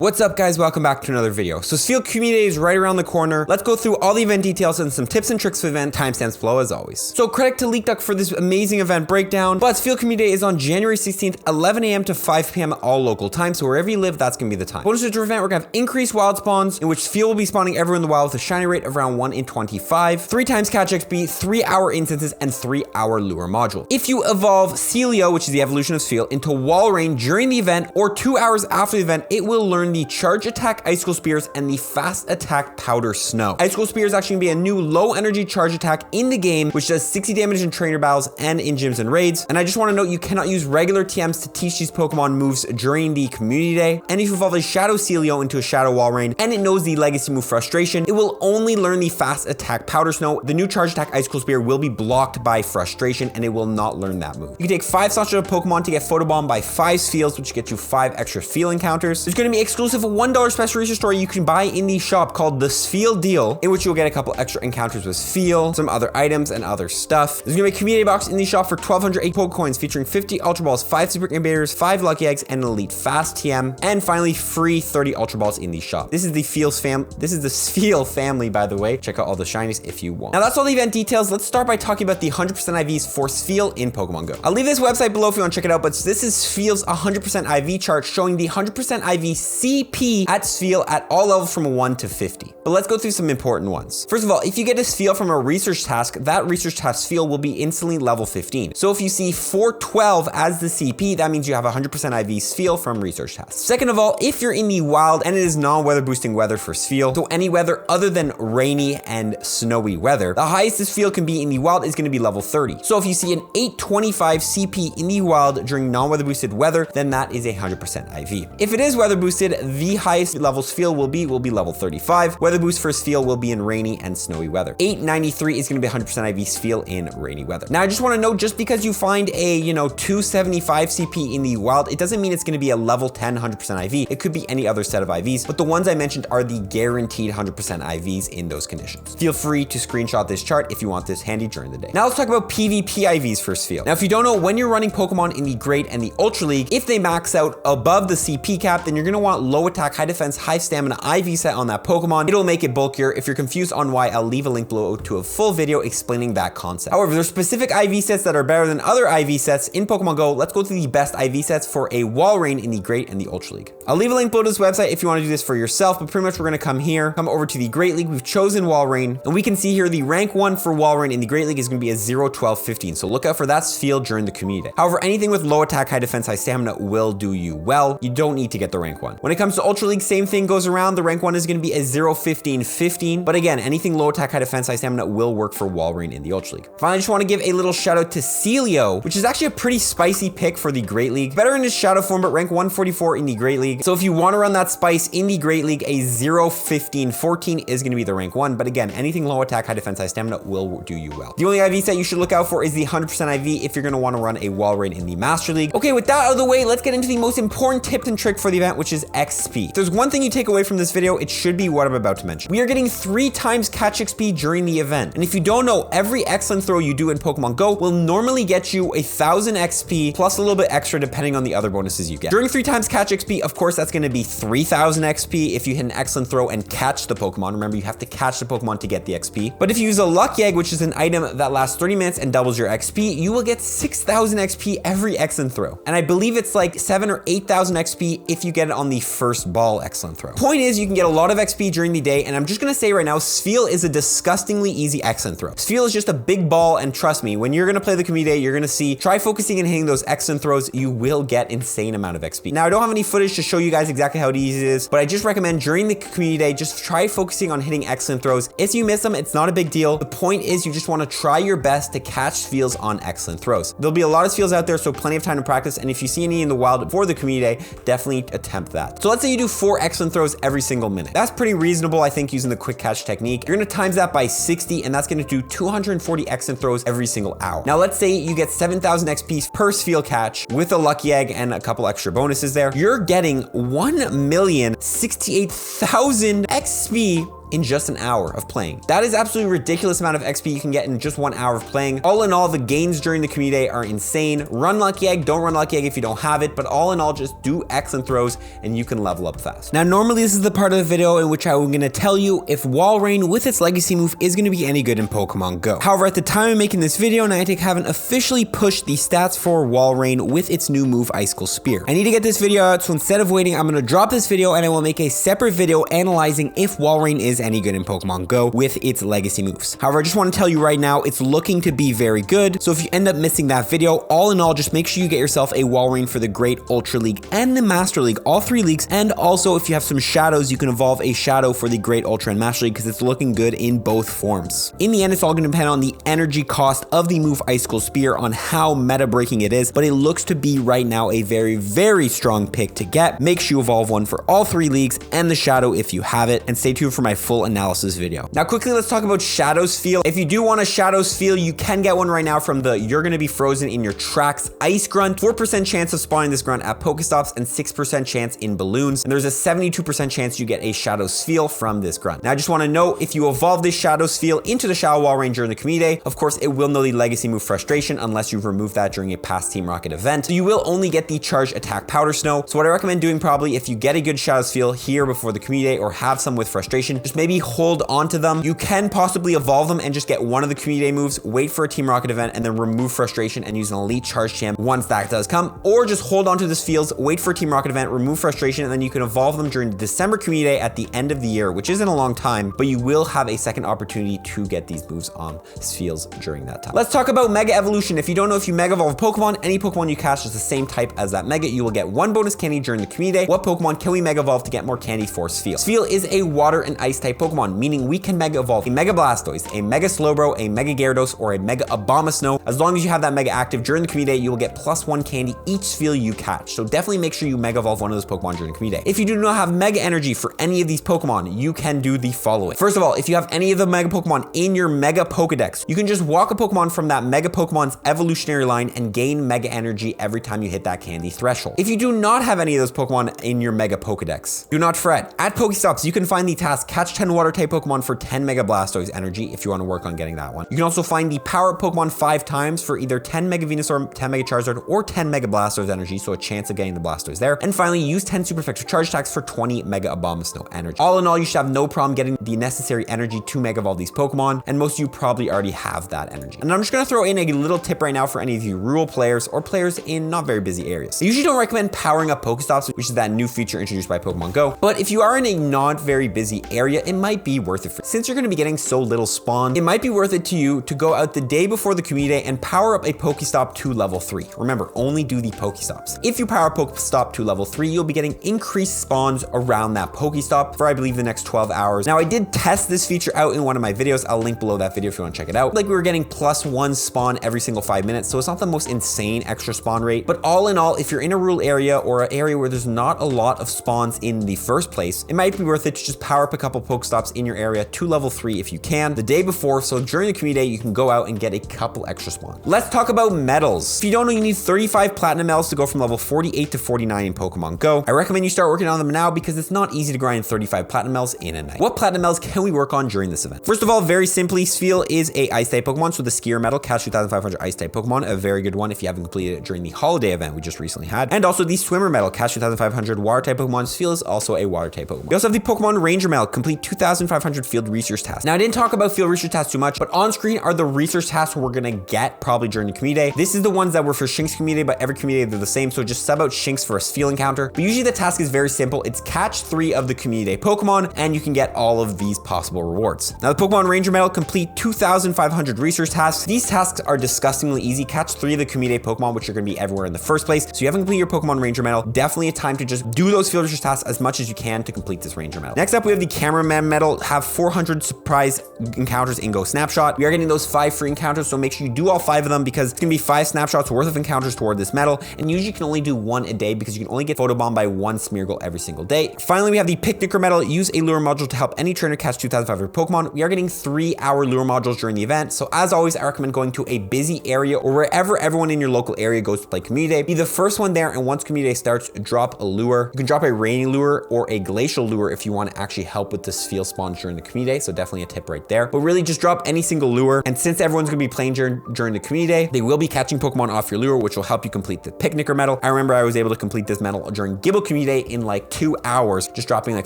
What's up guys, welcome back to another video. So Spheal Community Day is right around the corner. Let's go through all the event details and some tips and tricks for the event, timestamps below as always. So credit to LeakDuck for this amazing event breakdown, but Spheal Community Day is on January 16th, 11 a.m. to 5 p.m. all local time, so wherever you live, that's gonna be the time. Bonus feature event, we're gonna have increased wild spawns, in which Spheal will be spawning everywhere in the wild with a shiny rate of around 1 in 25, 3 times catch XP, 3-hour instances, and 3-hour lure module. If you evolve Celio, which is the evolution of Spheal, into Walrien during the event or 2 hours after the event, it will learn the charge attack Icicle Spears and the fast attack Powder Snow. Icicle Spear is actually gonna be a new low energy charge attack in the game, which does 60 damage in trainer battles and in gyms and raids. And I just want to note, you cannot use regular TMs to teach these Pokemon moves during the community day. And if you evolve a Shadow Celio into a Shadow Walrien and it knows the legacy move Frustration, it will only learn the fast attack Powder Snow. The new charge attack Icicle Spear will be blocked by Frustration and it will not learn that move. You can take 5 slots of Pokemon to get Photobombed by 5 Spheals, which gets you 5 extra Spheal encounters. There's going to be exclusive $1 special research story you can buy in the shop called the Spheal Deal, in which you'll get a couple extra encounters with Spheal, some other items, and other stuff. There's gonna be a community box in the shop for 1,208 Pokecoins featuring 50 Ultra Balls, 5 Super Incubators, 5 Lucky Eggs, and an Elite Fast TM, and finally free 30 Ultra Balls in the shop. This is the Spheal family, by the way. Check out all the shinies if you want. Now that's all the event details. Let's start by talking about the 100% IVs for Spheal in Pokemon Go. I'll leave this website below if you want to check it out, but this is Spheal's 100% IV chart showing the 100% IV CP at Spheal at all levels from 1 to 50. But let's go through some important ones. First of all, if you get a Spheal from a research task, that research task Spheal will be instantly level 15. So if you see 412 as the CP, that means you have 100% IV Spheal from research tasks. Second of all, if you're in the wild and it is non-weather boosting weather for Spheal, so any weather other than rainy and snowy weather, the highest this Spheal can be in the wild is going to be level 30. So if you see an 825 CP in the wild during non-weather boosted weather, then that is 100% IV. If it is weather boosted, the highest level Spheal will be level 35. Weather boost for Spheal will be in rainy and snowy weather. 893 is going to be 100% IV Spheal in rainy weather. Now I just want to note, just because you find a 275 CP in the wild, it doesn't mean it's going to be a level 10 100% IV. It could be any other set of IVs, but the ones I mentioned are the guaranteed 100% IVs in those conditions. Feel free to screenshot this chart if you want this handy during the day. Now let's talk about PvP IVs for Spheal. Now if you don't know, when you're running Pokemon in the Great and the Ultra League, if they max out above the CP cap, then you're going to want low attack, high defense, high stamina IV set on that Pokemon. It'll make it bulkier. If you're confused on why, I'll leave a link below to a full video explaining that concept. However, there's specific IV sets that are better than other IV sets in Pokemon Go. Let's go through the best IV sets for a Walrien in the Great and the Ultra League. I'll leave a link below to this website if you want to do this for yourself, but pretty much we're going to come over to the Great League. We've chosen Walrien, and we can see here the rank 1 for Walrien in the Great League is going to be a 0, 12, 15. So look out for that Spheal during the community day. However, anything with low attack, high defense, high stamina will do you well. You don't need to get the rank 1. When it comes to Ultra League, same thing goes around. The rank 1 is going to be a 0, 15, 15. But again, anything low attack, high defense, high stamina will work for Walrien in the Ultra League. Finally, I just want to give a little shout out to Celio, which is actually a pretty spicy pick for the Great League. Better in his shadow form, but rank 144 in the Great League. So if you want to run that spice in the Great League, a 0, 15, 14 is going to be the rank 1. But again, anything low attack, high defense, high stamina will do you well. The only IV set you should look out for is the 100% IV if you're going to want to run a Walrien in the Master League. Okay, with that out of the way, let's get into the most important tip and trick for the event, which is XP. If there's one thing you take away from this video, it should be what I'm about to mention. We are getting 3 times catch XP during the event. And if you don't know, every excellent throw you do in Pokemon Go will normally get you 1,000 XP plus a little bit extra depending on the other bonuses you get. During 3 times catch XP, of course, that's going to be 3,000 XP if you hit an excellent throw and catch the Pokemon. Remember, you have to catch the Pokemon to get the XP. But if you use a Lucky Egg, which is an item that lasts 30 minutes and doubles your XP, you will get 6,000 XP every excellent throw. And I believe it's like 7,000 or 8,000 XP if you get it on the first ball excellent throw. Point is, you can get a lot of XP during the day, and I'm just going to say right now, Spheal is a disgustingly easy excellent throw. Spheal is just a big ball, and trust me, when you're going to play the community day, you're going to see, try focusing and hitting those excellent throws, you will get insane amount of XP. Now, I don't have any footage to show you guys exactly how easy it is, but I just recommend during the community day, just try focusing on hitting excellent throws. If you miss them, it's not a big deal. The point is, you just want to try your best to catch Spheals on excellent throws. There'll be a lot of Spheals out there, so plenty of time to practice, and if you see any in the wild for the community day, definitely attempt that. So let's say you do 4 excellent throws every single minute. That's pretty reasonable, I think, using the quick catch technique. You're going to times that by 60, and that's going to do 240 excellent throws every single hour. Now, let's say you get 7,000 XP per Spheal catch with a Lucky Egg and a couple extra bonuses there. You're getting 1,068,000 XP in just an hour of playing. That is absolutely ridiculous amount of XP you can get in just 1 hour of playing. All in all, the gains during the community day are insane. Run Lucky Egg, don't run Lucky Egg if you don't have it, but all in all, just do excellent throws and you can level up fast. Now, normally this is the part of the video in which I'm gonna tell you if Walrien with its legacy move is gonna be any good in Pokemon Go. However, at the time of making this video, Niantic haven't officially pushed the stats for Walrien with its new move, Icicle Spear. I need to get this video out, so instead of waiting, I'm gonna drop this video and I will make a separate video analyzing if Walrien is any good in Pokemon Go with its legacy moves. However, I just want to tell you right now, it's looking to be very good. So if you end up missing that video, all in all, just make sure you get yourself a Walrien for the Great Ultra League and the Master League, all 3 leagues. And also, if you have some shadows, you can evolve a shadow for the Great Ultra and Master League because it's looking good in both forms. In the end, it's all going to depend on the energy cost of the move Icicle Spear on how meta breaking it is, but it looks to be right now a very, very strong pick to get. Make sure you evolve one for all 3 leagues and the shadow if you have it, and stay tuned for my full analysis video. Now quickly, let's talk about Shadow Spheal. If you do want a Shadow Spheal, you can get one right now from the You're Gonna Be Frozen in Your Tracks Ice Grunt. 4% chance of spawning this grunt at Pokestops and 6% chance in balloons, and there's a 72% chance you get a Shadow Spheal from this grunt. Now I just want to note, if you evolve this Shadow Spheal into the Shadow Walrien during the community day, of course it will know the legacy move Frustration unless you've removed that during a past Team Rocket event. So you will only get the Charge Attack Powder Snow. So what I recommend doing, probably if you get a good Shadow Spheal here before the community day or have some with Frustration, just maybe hold on to them. You can possibly evolve them and just get one of the community day moves, wait for a Team Rocket event, and then remove Frustration and use an Elite Charge Champ once that does come. Or just hold on to the Spheals, wait for a Team Rocket event, remove Frustration, and then you can evolve them during the December community day at the end of the year, which isn't a long time, but you will have a second opportunity to get these moves on Spheals during that time. Let's talk about Mega Evolution. If you don't know, if you Mega Evolve a Pokemon, any Pokemon you catch is the same type as that Mega, you will get 1 bonus candy during the community day. What Pokemon can we Mega Evolve to get more candy for Spheal? Spheal is a water and ice type Pokemon, meaning we can Mega Evolve a Mega Blastoise, a Mega Slowbro, a Mega Gyarados, or a Mega Abomasnow. As long as you have that Mega active during the community day, you will get +1 candy each Spheal you catch. So definitely make sure you Mega Evolve one of those Pokemon during the community day. If you do not have Mega Energy for any of these Pokemon, you can do the following. First of all, if you have any of the Mega Pokemon in your Mega Pokedex, you can just walk a Pokemon from that Mega Pokemon's evolutionary line and gain Mega Energy every time you hit that candy threshold. If you do not have any of those Pokemon in your Mega Pokedex, do not fret. At Pokestops, you can find the task Catch 10 Water type Pokemon for 10 Mega Blastoise energy if you want to work on getting that one. You can also find the Power Up Pokemon 5 times for either 10 Mega Venusaur, 10 Mega Charizard, or 10 Mega Blastoise energy, so a chance of getting the Blastoise there. And finally, use 10 Super Effective Charge Attacks for 20 Mega Abomasnow energy. All in all, you should have no problem getting the necessary energy to Mega Evolve these Pokemon, and most of you probably already have that energy. And I'm just going to throw in a little tip right now for any of you rural players or players in not very busy areas. I usually don't recommend powering up Pokestops, which is that new feature introduced by Pokemon Go, but if you are in a not very busy area, it might be worth it for you. Since you're going to be getting so little spawn, it might be worth it to you to go out the day before the community day and power up a Pokestop to level 3. Remember, only do the Pokestops. If you power a Pokestop to level 3, you'll be getting increased spawns around that Pokestop for, I believe, the next 12 hours. Now, I did test this feature out in one of my videos. I'll link below that video if you want to check it out. Like, we were getting +1 spawn every single 5 minutes, so it's not the most insane extra spawn rate. But all in all, if you're in a rural area or an area where there's not a lot of spawns in the first place, it might be worth it to just power up a couple Pokestops in your area to level 3 if you can the day before, so during the community day, you can go out and get a couple extra spawns. Let's talk about medals. If you don't know, you need 35 platinum medals to go from level 48 to 49 in Pokemon Go. I recommend you start working on them now because it's not easy to grind 35 platinum medals in a night. What platinum medals can we work on during this event? First of all, very simply, Spheal is a ice type Pokemon, so the Skier medal, catch 2,500 ice type Pokemon, a very good one if you haven't completed it during the holiday event we just recently had. And also the Swimmer medal, catch 2,500 water type Pokemon. Spheal is also a water type Pokemon. We also have the Pokemon Ranger medal, complete 2,500 field research tasks. Now, I didn't talk about field research tasks too much, but on screen are the research tasks we're gonna get probably during the community day. This is the ones that were for Shinx community, but every community they're the same, so just sub out Shinx for a Spheal encounter. But usually the task is very simple. It's catch 3 of the community day Pokemon, and you can get all of these possible rewards. Now, the Pokemon Ranger medal, complete 2,500 research tasks. These tasks are disgustingly easy. Catch 3 of the community day Pokemon, which are gonna be everywhere in the first place. So you haven't completed your Pokemon Ranger medal, definitely a time to just do those field research tasks as much as you can to complete this Ranger medal. Next up, we have the Cameraman medal, have 400 surprise encounters in Go Snapshot. We are getting those 5 free encounters, so make sure you do all 5 of them because it's gonna be 5 snapshots worth of encounters toward this medal, and usually you can only do 1 a day because you can only get photobombed by 1 Smeargle every single day. Finally, we have the Picnicker medal, use a lure module to help any trainer catch 2,500 Pokemon. We are getting 3-hour lure modules during the event, so as always, I recommend going to a busy area or wherever everyone in your local area goes to play community day. Be the first one there, and once community day starts, drop a lure. You can drop a rainy lure or a glacial lure if you want to actually help with the Spheal spawns during the community day, so definitely a tip right there. But really just drop any single lure, and since everyone's gonna be playing during the community day, they will be catching Pokemon off your lure, which will help you complete the Picnicker medal. I remember I was able to complete this medal during Gible community day in like 2 hours, just dropping like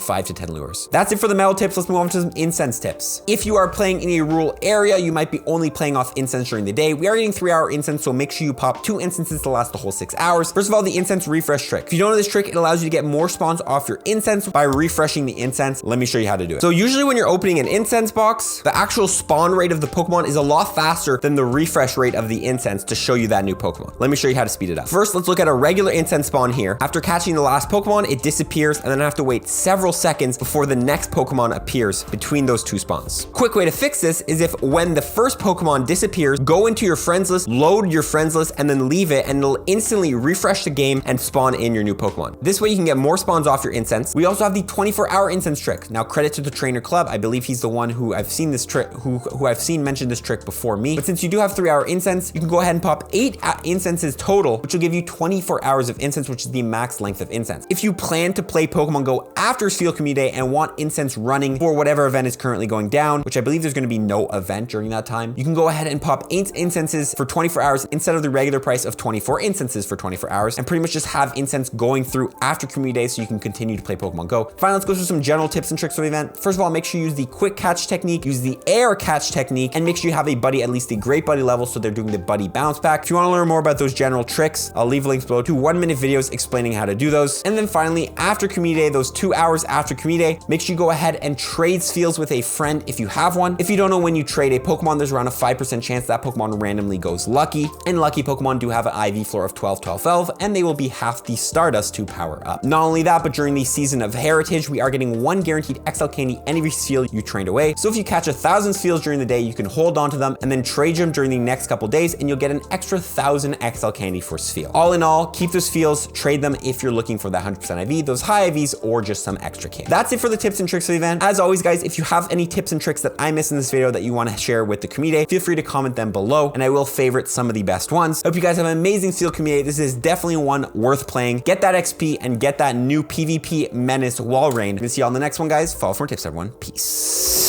5 to 10 lures. That's it for the medal tips. Let's move on to some incense tips. If you are playing in a rural area, you might be only playing off incense during the day. We are getting 3-hour incense, so make sure you pop 2 incenses to last the whole 6 hours. First of all, the incense refresh trick. If you don't know this trick, it allows you to get more spawns off your incense by refreshing the incense. Let me show you how to do it. So usually when you're opening an incense box, the actual spawn rate of the Pokemon is a lot faster than the refresh rate of the incense to show you that new Pokemon. Let me show you how to speed it up. First, let's look at a regular incense spawn here. After catching the last Pokemon, it disappears, and then I have to wait several seconds before the next Pokemon appears between those 2 spawns. Quick way to fix this is if when the first Pokemon disappears, go into your friends list, load your friends list, and then leave it, and it'll instantly refresh the game and spawn in your new Pokemon. This way you can get more spawns off your incense. We also have the 24-hour incense trick. Now, credit to the Trainer Club. I believe he's the one who I've seen this trick, who I've seen mention this trick before me. But since you do have 3-hour incense, you can go ahead and pop 8 incenses total, which will give you 24 hours of incense, which is the max length of incense. If you plan to play Pokemon Go after Spheal Community Day and want incense running for whatever event is currently going down, which I believe there's going to be no event during that time, you can go ahead and pop 8 incenses for 24 hours instead of the regular price of 24 incenses for 24 hours, and pretty much just have incense going through after Community Day so you can continue to play Pokemon Go. Finally, let's go through some general tips and tricks for the event. First of all, make sure you use the quick catch technique, use the air catch technique, and make sure you have a buddy at least a great buddy level so they're doing the buddy bounce back. If you want to learn more about those general tricks, I'll leave links below to 1-minute videos explaining how to do those. And then finally, after Community Day, those 2 hours after Community Day, make sure you go ahead and trade Spheals with a friend if you have one. If you don't know, when you trade a Pokemon, there's around a 5% chance that Pokemon randomly goes lucky, and lucky Pokemon do have an IV floor of 12, 12, 12, and they will be half the Stardust to power up. Not only that, but during the season of Heritage, we are getting 1 guaranteed XL candy any Spheal you trained away. So if you catch 1,000 Spheals during the day, you can hold on to them and then trade them during the next couple days, and you'll get an extra 1,000 XL candy for Spheal. All in all, keep those Spheals, trade them if you're looking for that 100% IV, those high IVs, or just some extra candy. That's it for the tips and tricks of the event. As always, guys, if you have any tips and tricks that I missed in this video that you want to share with the community, feel free to comment them below, and I will favorite some of the best ones. Hope you guys have an amazing Spheal community. This is definitely one worth playing. Get that XP and get that new PvP menace Walrien. I'm gonna see you all in the next one, guys. Follow for more tips, everyone. Peace.